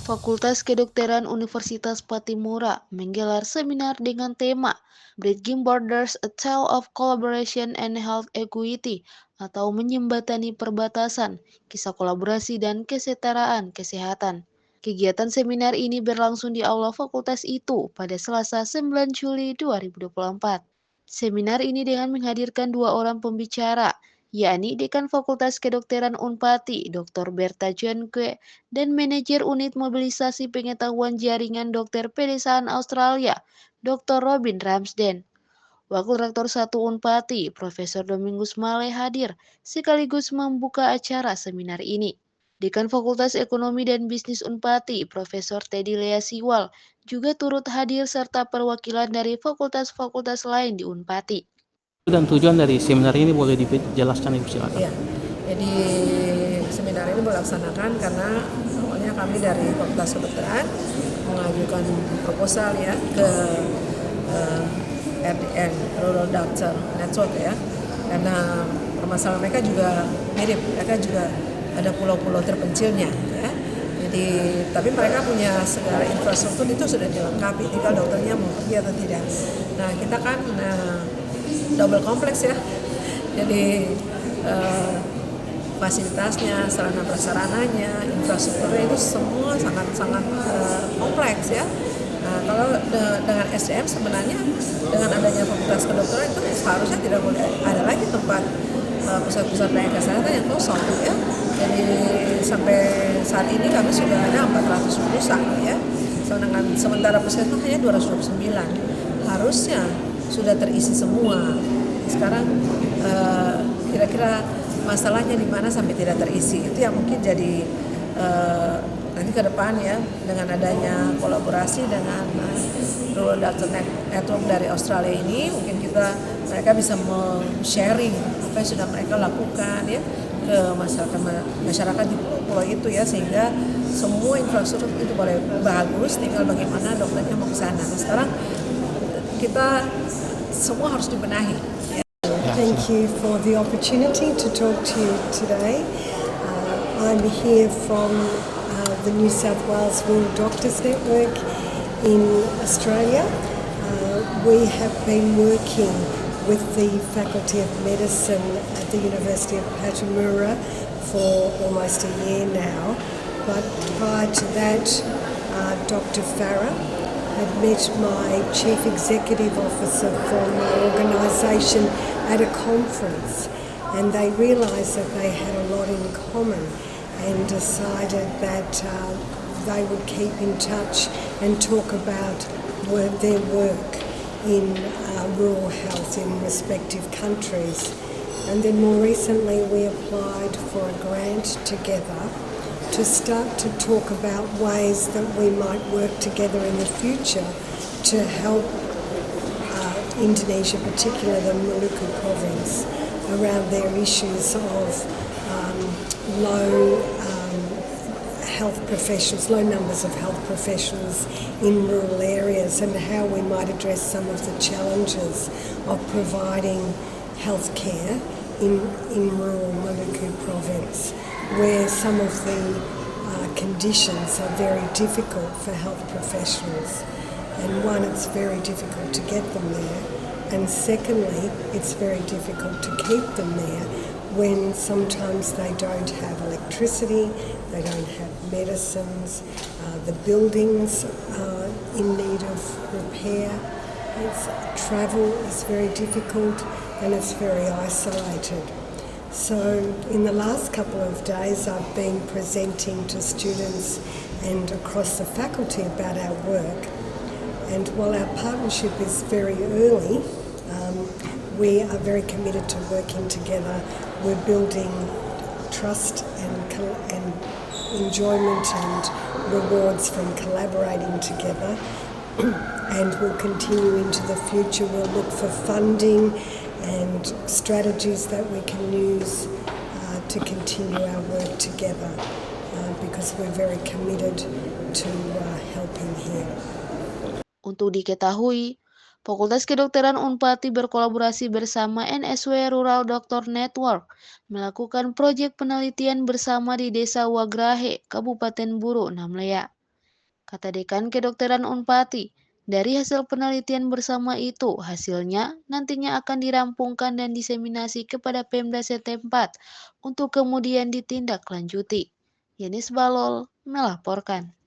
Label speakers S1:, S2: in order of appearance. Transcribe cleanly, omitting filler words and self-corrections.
S1: Fakultas Kedokteran Universitas Patimura menggelar seminar dengan tema Bridging Borders: A Tale of Collaboration and Health Equity atau Menjembatani Perbatasan, Kisah Kolaborasi dan Kesetaraan Kesehatan. Kegiatan seminar ini berlangsung di aula fakultas itu pada Selasa 9 Juli 2024. Seminar ini dengan menghadirkan dua orang pembicara, yakni Dekan Fakultas Kedokteran Unpati, Dr. Berta Jonkwe, dan Manajer Unit Mobilisasi Pengetahuan Jaringan Dokter Pedesaan Australia, Dr. Robin Ramsden. Wakil Rektor 1 Unpati, Profesor Domingus Male hadir, sekaligus membuka acara seminar ini. Dekan Fakultas Ekonomi dan Bisnis Unpati, Profesor Teddy Leasiwal, juga turut hadir serta perwakilan dari fakultas-fakultas lain di Unpati.
S2: Dan tujuan dari seminar ini boleh dijelaskan, Ibu, silakan.
S3: Ya, jadi seminar ini dilaksanakan karena awalnya kami dari Fakultas Kedokteran mengajukan proposal ya ke RDN Rural Doctor Network ya, karena permasalahan mereka juga mirip, mereka juga ada pulau-pulau terpencilnya ya. Jadi tapi mereka punya segala infrastruktur itu sudah dilengkapi, tinggal dokternya mau pergi atau tidak. Nah kita kan double kompleks ya, jadi fasilitasnya, sarana prasarananya, infrastrukturnya itu semua sangat-sangat kompleks ya. Nah, kalau dengan SDM sebenarnya dengan adanya fakultas kedokteran itu seharusnya tidak boleh ada lagi tempat pusat-pusat pelayanan kesehatan yang kosong ya. Jadi sampai saat ini kami sudah ada 400 lulusan ya. Sementara puskesmas hanya 229. Harusnya sudah terisi semua. Sekarang kira-kira masalahnya di mana sampai tidak terisi, itu yang mungkin jadi nanti ke depan ya, dengan adanya kolaborasi dengan Rural Doctor Network dari Australia ini, mungkin mereka bisa sharing apa yang sudah mereka lakukan ya ke masyarakat di pulau itu ya, sehingga semua infrastruktur itu boleh bagus, tinggal bagaimana dokternya mau ke sana. Nah, sekarang kita semua harus dibenahi.
S4: Thank you for the opportunity to talk to you today. I'm here from the New South Wales Rural Doctors Network in Australia. We have been working with the Faculty of Medicine at the University of Patimura for almost a year now. But prior to that, Dr. Farah had met my Chief Executive Officer from my organisation at a conference, and they realised that they had a lot in common and decided that they would keep in touch and talk about their work in rural health in respective countries. And then more recently we applied for a grant together to start to talk about ways that we might work together in the future to help Indonesia, particularly the Maluku province, around their issues of low health professionals, low numbers of health professionals in rural areas, and how we might address some of the challenges of providing health care in rural Maluku province, where some of the conditions are very difficult for health professionals. And one, it's very difficult to get them there. And secondly, it's very difficult to keep them there when sometimes they don't have electricity, they don't have medicines, the buildings are in need of repair. Travel is very difficult and it's very isolated. So in the last couple of days I've been presenting to students and across the faculty about our work. And while our partnership is very early, we are very committed to working together. We're building trust and enjoyment and rewards from collaborating together. And we'll continue into the future. We'll look for funding and strategies that we can use to continue our work together because we're very committed to helping here.
S1: Untuk diketahui, Fakultas Kedokteran Unpati berkolaborasi bersama NSW Rural Doctor Network melakukan proyek penelitian bersama di Desa Wagrahe, Kabupaten Buru, Namlea. kata Dekan Kedokteran Unpati. Dari hasil penelitian bersama itu, hasilnya nantinya akan dirampungkan dan diseminasi kepada Pemda setempat untuk kemudian ditindaklanjuti. Yanis Balol melaporkan.